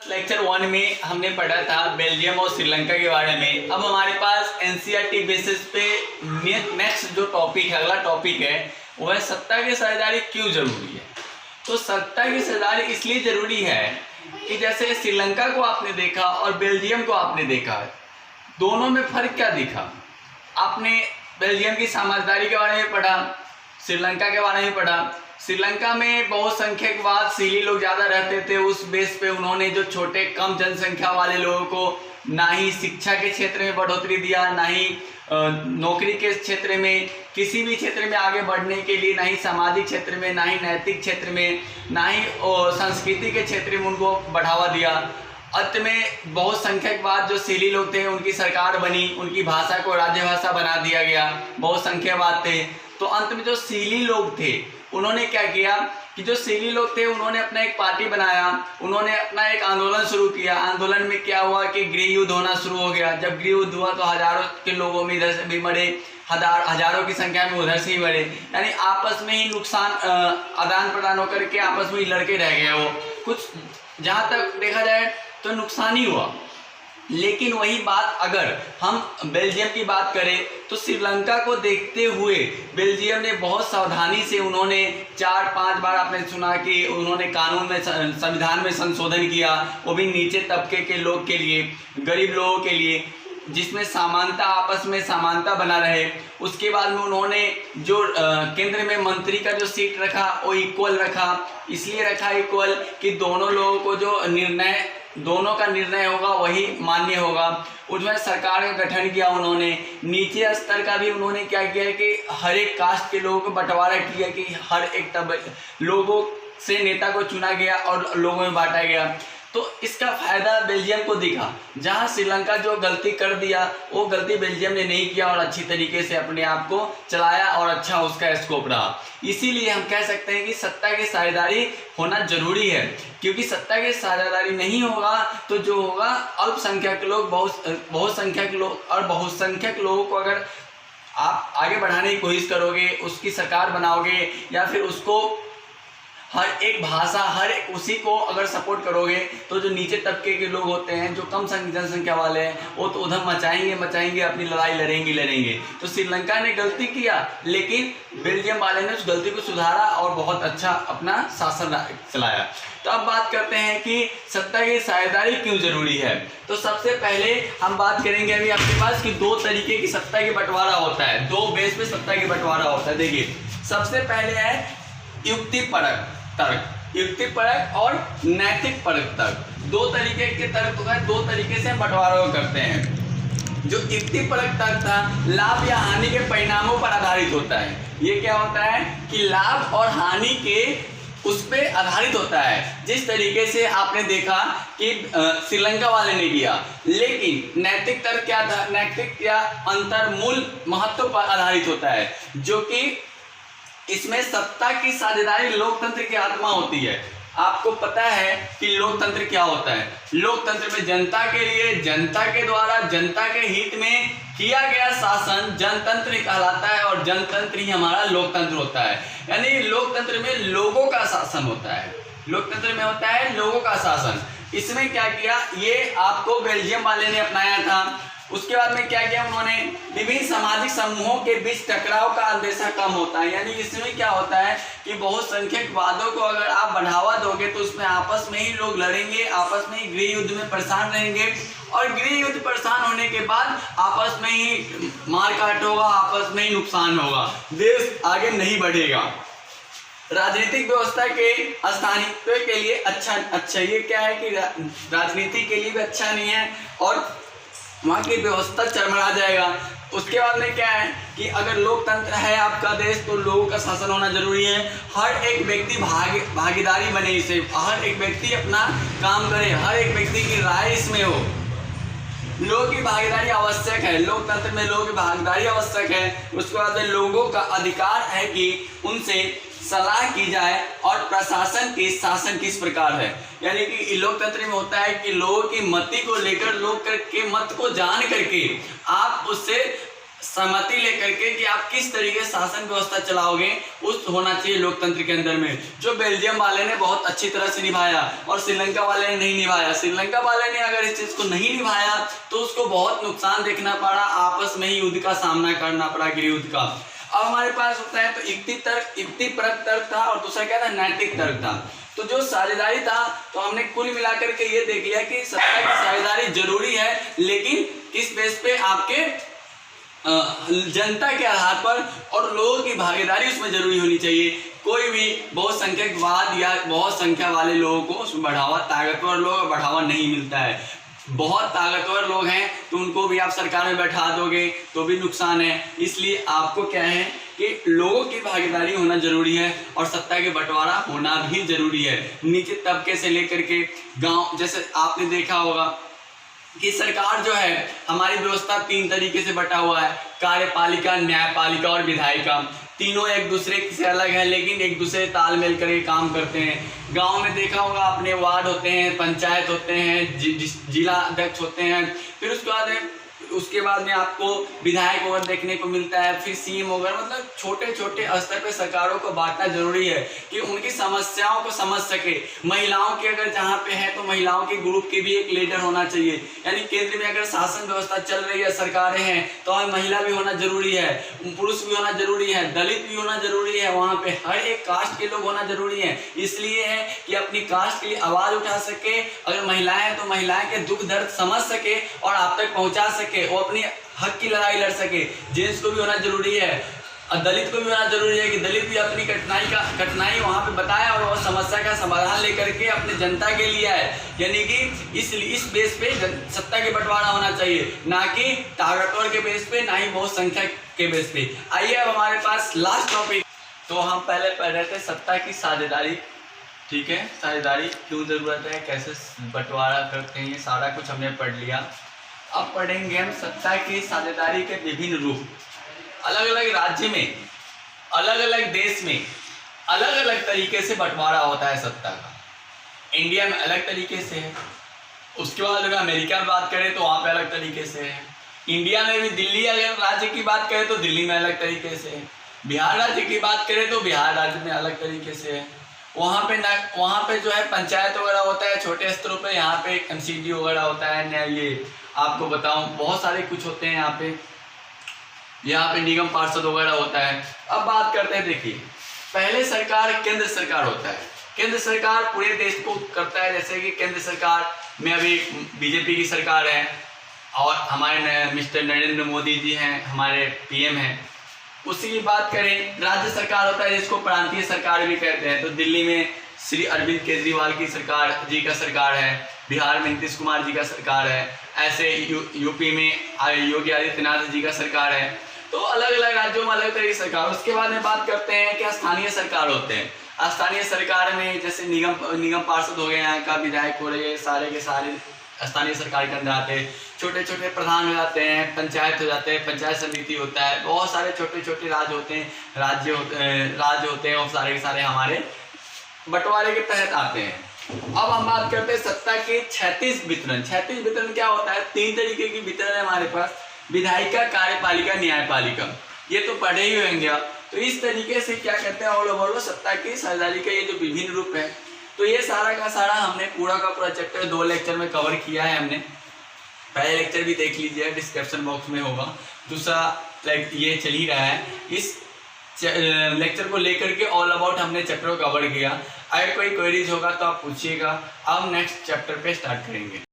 Lecture 1 में हमने पढ़ा था बेल्जियम और श्रीलंका के बारे में। अब हमारे पास एनसीईआरटी बेसिस पे नेक्स्ट जो टॉपिक है, अगला टॉपिक है, वो है सत्ता की साझेदारी क्यों जरूरी है। तो सत्ता की साझेदारी इसलिए जरूरी है कि जैसे श्रीलंका को आपने देखा और बेल्जियम को आपने देखा, दोनों में फर्क क्या दिखा। आपने बेल्जियम की साझेदारी के बारे में पढ़ा, श्रीलंका के बारे में पढ़ा। श्रीलंका में बहुसंख्यकवाद सीली लोग ज़्यादा रहते थे, उस बेस पे उन्होंने जो छोटे कम जनसंख्या वाले लोगों को ना ही शिक्षा के क्षेत्र में बढ़ोतरी दिया, ना ही नौकरी के क्षेत्र में, किसी भी क्षेत्र में आगे बढ़ने के लिए, ना ही सामाजिक क्षेत्र में, ना ही नैतिक क्षेत्र में, ना ही संस्कृति के क्षेत्र में उनको बढ़ावा दिया। अंत में बहुसंख्यकवाद जो सीली लोग थे उनकी सरकार बनी, उनकी भाषा को राज्य भाषा बना दिया गया, बहुसंख्यकवाद थे। तो अंत में जो सीली लोग थे उन्होंने क्या किया कि जो सीली लोग थे उन्होंने अपना एक पार्टी बनाया, उन्होंने अपना एक आंदोलन शुरू किया। आंदोलन में क्या हुआ कि गृह युद्ध होना शुरू हो गया। जब गृह युद्ध हुआ तो हजारों के लोगों में इधर से भी मरे, हजारों की संख्या में उधर से ही मरे, यानी आपस में ही नुकसान आदान प्रदान होकर के आपस में ही लड़के रह गए। वो कुछ जहाँ तक देखा जाए तो नुकसान ही हुआ। लेकिन वही बात अगर हम बेल्जियम की बात करें तो श्रीलंका को देखते हुए बेल्जियम ने बहुत सावधानी से उन्होंने 4-5 बार आपने सुना कि उन्होंने कानून में, संविधान में संशोधन किया, वो भी नीचे तबके के लोग के लिए, गरीब लोगों के लिए, जिसमें समानता, आपस में समानता बना रहे। उसके बाद में उन्होंने जो केंद्र में मंत्री का जो सीट रखा वो इक्वल रखा। इसलिए रखा इक्वल कि दोनों लोगों को जो निर्णय, दोनों का निर्णय होगा वही मान्य होगा। उसमें सरकार का गठन किया उन्होंने। नीचे स्तर का भी उन्होंने क्या किया कि हर एक कास्ट के लोगों को बंटवारा किया कि हर एक लोगों से नेता को चुना गया और लोगों में बांटा गया। तो इसका फायदा बेल्जियम को दिखा। जहां श्रीलंका जो गलती कर दिया वो गलती बेल्जियम ने नहीं किया और अच्छी तरीके से अपने आप को चलाया और अच्छा उसका स्कोप रहा। इसीलिए हम कह सकते हैं कि सत्ता की साझेदारी होना जरूरी है, क्योंकि सत्ता की साझेदारी नहीं होगा तो जो होगा अल्पसंख्यक लोग, बहुसंख्यक लोग और बहुसंख्यक लोगों को अगर आप आगे बढ़ाने की कोशिश करोगे, उसकी सरकार बनाओगे या फिर उसको हर एक भाषा, हर एक उसी को अगर सपोर्ट करोगे तो जो नीचे तबके के लोग होते हैं, जो कम जनसंख्या वाले हैं, वो तो उधर मचाएंगे, अपनी लड़ाई लड़ेंगे। तो श्रीलंका ने गलती किया लेकिन बेल्जियम वाले ने उस गलती को सुधारा और बहुत अच्छा अपना शासन चलाया। तो अब बात करते हैं कि सत्ता की साझेदारी क्यों जरूरी है। तो सबसे पहले हम बात करेंगे अभी आपके पास कि 2 तरीके की सत्ता की बंटवारा होता है, 2 बेस पे सत्ता की बंटवारा होता है। देखिए, सबसे पहले है युक्तिपरक तर्क, युक्तिपरक और नैतिक परक तर्क। 2 तरीके के तर्क होता है, 2 तरीके से बंटवारा करते हैं। जो युक्तिपरक तर्क था, लाभ या हानि के परिणामों पर आधारित होता है। ये क्या होता है कि लाभ और हानि के उस पर आधारित होता है, जिस तरीके से आपने देखा कि श्रीलंका वाले ने किया। लेकिन नैतिक तर्क क्या था, नैतिक या अंतर्मूल महत्व पर आधारित होता है, जो कि इसमें सत्ता की साझेदारी लोकतंत्र की आत्मा होती है। आपको पता है कि लोकतंत्र क्या होता है। लोकतंत्र में जनता के लिए, जनता के द्वारा, जनता के हित में किया गया शासन जनतंत्र कहलाता है और जनतंत्र ही हमारा लोकतंत्र होता है। यानी लोकतंत्र में लोगों का शासन होता है, लोकतंत्र में होता है लोगों का शासन। इसमें क्या किया, ये आपको बेल्जियम वाले ने अपनाया था। उसके बाद में क्या किया उन्होंने, विभिन्न सामाजिक समूहों के बीच टकराव का अंदेशा कम होता है। यानी इसमें क्या होता है कि बहुसंख्यकवादों को अगर आप बढ़ावा दोगे तो उसमें आपस में ही लोग लड़ेंगे, आपस में ही गृह युद्ध में परेशान रहेंगे और गृह युद्ध परेशान होने के बाद आपस में ही मारकाट होगा, आपस में ही नुकसान होगा, देश आगे नहीं बढ़ेगा। राजनीतिक व्यवस्था के स्थायित्व के लिए अच्छा ये क्या है कि राजनीति के लिए भी अच्छा नहीं है और वहाँ की व्यवस्था चरमरा जाएगा। उसके बाद में क्या है कि अगर लोकतंत्र है आपका देश तो लोगों का शासन होना जरूरी है। हर एक व्यक्ति भागीदारी बने, इसे हर एक व्यक्ति अपना काम करे, हर एक व्यक्ति की राय इसमें हो। लोगों की भागीदारी आवश्यक है, लोकतंत्र में लोगों की भागीदारी आवश्यक है। उसके बाद लोगों का अधिकार है कि उनसे सलाह की जाए और प्रशासन की शासन किस प्रकार है। यानी कि लोकतंत्र में होता है कि लोगों की मति को लेकर, लोग के मत को जान करके आप उससे सहमति लेकर के कि आप किस तरीके से शासन व्यवस्था चलाओगे, उस होना चाहिए लोकतंत्र के अंदर में, जो बेल्जियम वाले ने बहुत अच्छी तरह से निभाया और श्रीलंका वाले ने नहीं निभाया। श्रीलंका वाले ने अगर इस चीज को नहीं निभाया तो उसको बहुत नुकसान देखना पड़ा, आपस में ही युद्ध का सामना करना पड़ा, गृह युद्ध का। अब हमारे पास होता है तो युक्तिपरक तर्क था और दूसरा क्या था, नैतिक तर्क था। तो जो साझेदारी था, तो हमने कुल मिलाकर के ये देख लिया कि सत्ता की साझेदारी जरूरी है, लेकिन किस बेस पे, आपके जनता के आधार पर और लोगों की भागीदारी उसमें जरूरी होनी चाहिए। कोई भी बहुसंख्यकवाद या बहुत संख्या वाले लोगों को उसमें बढ़ावा, ताकतवर लोगों को बढ़ावा नहीं मिलता है। बहुत ताकतवर लोग हैं तो उनको भी आप सरकार में बैठा दोगे तो भी नुकसान है। इसलिए आपको क्या है कि लोगों की भागीदारी होना जरूरी है और सत्ता के बंटवारा होना भी जरूरी है। नीचे तबके से लेकर के गांव, जैसे आपने देखा होगा कि सरकार जो है, हमारी व्यवस्था 3 तरीके से बटा हुआ है, कार्यपालिका, न्यायपालिका और विधायिका। तीनों एक दूसरे से अलग है लेकिन एक दूसरे तालमेल करके काम करते हैं। गांव में देखा होगा आपने, वार्ड होते हैं, पंचायत होते हैं, जिला अध्यक्ष होते हैं, फिर उसके बाद में आपको विधायक वगैरह देखने को मिलता है, फिर सीएम वगैरह। मतलब छोटे छोटे स्तर पे सरकारों को बांटना जरूरी है कि उनकी समस्याओं को समझ सके। महिलाओं की अगर जहाँ पे है तो महिलाओं के ग्रुप के भी एक लीडर होना चाहिए, यानी केंद्र में अगर शासन व्यवस्था चल रही है, सरकारें हैं, तो महिला भी होना जरूरी है, पुरुष भी होना जरूरी है, दलित भी होना जरूरी है, वहाँ पे हर एक कास्ट के लोग होना जरूरी है। इसलिए है कि अपनी कास्ट के लिए आवाज उठा सके, अगर महिलाएं हैं तो महिलाएं के दुख दर्द समझ सके और आप तक पहुंचा सके, वो अपनी हक की लड़ाई लड़ सके। जेंट्स को भी होना जरूरी है और दलित को भी होना जरूरी है कि दलित भी अपनी कठिनाई वहां पे बताया और वो समस्या का समाधान लेकर के अपने जनता के लिए है। यानी कि इस बेस पे सत्ता के बंटवारा होना चाहिए, ना कि ताकतवर के बेस पे, ना ही बहुसंख्यक के बेस पे। आइए अब हमारे पास लास्ट टॉपिक। तो हम पहले पढ़ रहे थे सत्ता की साझेदारी, ठीक है, साझेदारी क्यों जरूरत है, कैसे बंटवारा करते हैं, ये सारा कुछ हमने पढ़ लिया। अब पढ़ेंगे हम सत्ता की साझेदारी के विभिन्न रूप। अलग अलग राज्य में, अलग अलग देश में अलग अलग तरीके से बंटवारा होता है सत्ता का। इंडिया में अलग तरीके से है, उसके बाद अगर अमेरिका में बात करें तो वहाँ पे अलग तरीके से है। इंडिया में भी दिल्ली अगर राज्य की बात करें तो दिल्ली में अलग तरीके से है। बिहार राज्य की बात करें तो बिहार राज्य में अलग तरीके से है। वहाँ पे जो है पंचायत वगैरह होता है छोटे स्तरों पे, यहाँ पे एमसीडी वगैरह होता है। ये आपको बताऊं बहुत सारे कुछ होते हैं यहाँ पे निगम पार्षद वगैरह होता है। अब बात करते हैं, देखिए पहले सरकार केंद्र सरकार होता है। केंद्र सरकार पूरे देश को करता है, जैसे कि केंद्र सरकार में अभी बीजेपी की सरकार है और हमारे मिस्टर नरेंद्र मोदी जी हैं, हमारे पीएम हैं। उसी की बात करें, राज्य सरकार होता है जिसको प्रांतीय सरकार भी कहते हैं। तो दिल्ली में श्री अरविंद केजरीवाल की सरकार जी का सरकार है, बिहार में नीतीश कुमार जी का सरकार है, ऐसे यूपी में योगी आदित्यनाथ जी का सरकार है। तो अलग अलग राज्यों में अलग तरह की सरकार। उसके बाद में बात करते हैं कि स्थानीय सरकार होते हैं। स्थानीय सरकार में जैसे निगम पार्षद हो गए, यहाँ का विधायक हो रहे, सारे के सारे स्थानीय सरकार के अंदर आते हैं। छोटे छोटे प्रधान हो जाते हैं, पंचायत हो जाते हैं, पंचायत समिति होता है, बहुत सारे छोटे छोटे राज्य होते हैं और सारे के सारे हमारे बंटवारे के तहत आते हैं। अब हम बात करते हैं सत्ता के 36 वितरण। 36 वितरण क्या होता है? 3 तरीके की वितरण है हमारे पास, विधायिका, कार्यपालिका, न्यायपालिका। ये तो पढ़े ही होंगे आप। तो इस तरीके से क्या कहते हैं ऑल ओवर सत्ता की साझेदारी का ये जो विभिन्न रूप है, तो ये सारा का सारा हमने पूरा का पूरा चैप्टर 2 लेक्चर में कवर किया है हमने। पहला लेक्चर भी देख लीजिए, डिस्क्रिप्शन बॉक्स में होगा। दूसरा ये चल ही रहा है। इस लेक्चर को लेकर के ऑल अबाउट हमने चैप्टर को कवर किया। अगर कोई क्वेरीज होगा तो आप पूछिएगा। अब नेक्स्ट चैप्टर पे स्टार्ट करेंगे।